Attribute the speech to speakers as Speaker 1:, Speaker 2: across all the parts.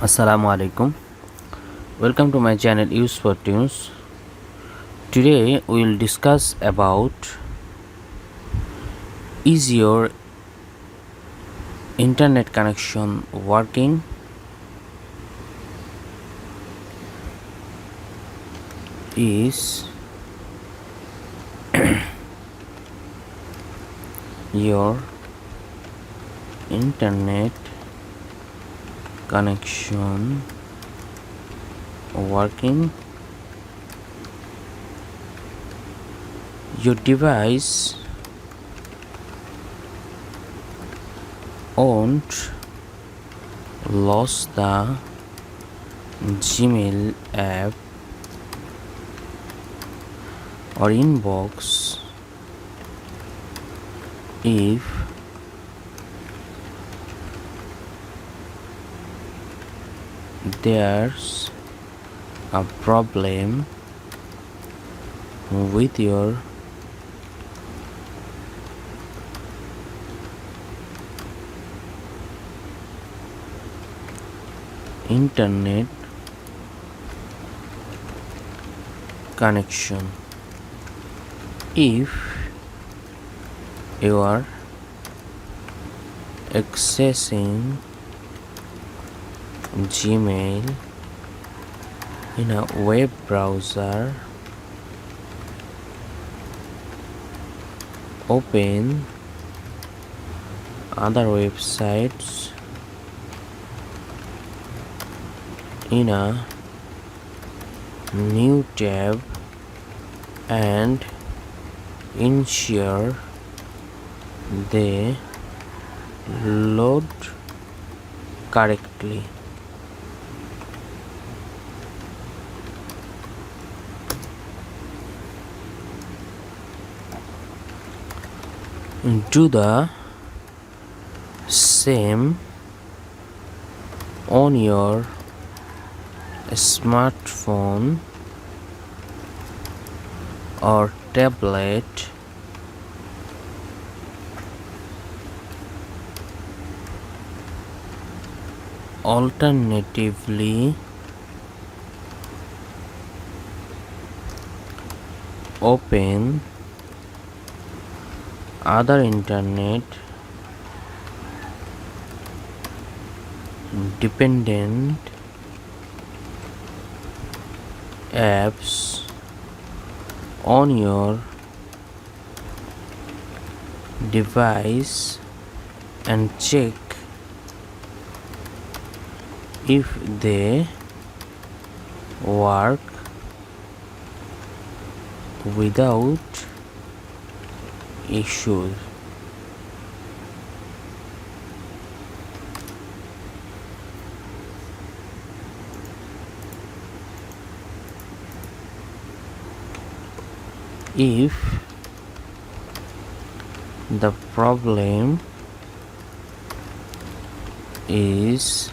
Speaker 1: Assalamu alaikum. Welcome to my channel Use for Tunes. Today we will discuss about is your internet connection working? Is your internet connection working? Your device won't lose the Gmail app or inbox if there's a problem with your internet connection. If you are accessing Gmail in a web browser, open other websites in a new tab and ensure they load correctly. Do the same on your smartphone or tablet. Alternatively, open other internet dependent apps on your device and check if they work without issues. If the problem is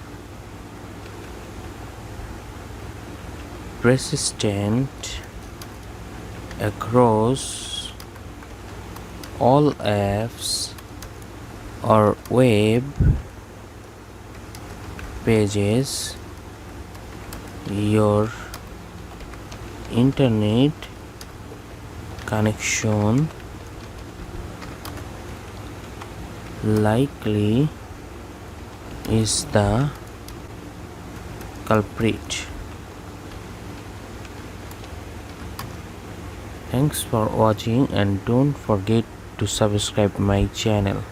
Speaker 1: persistent across all apps or web pages, your internet connection likely is the culprit. Thanks for watching and don't forget to subscribe my channel.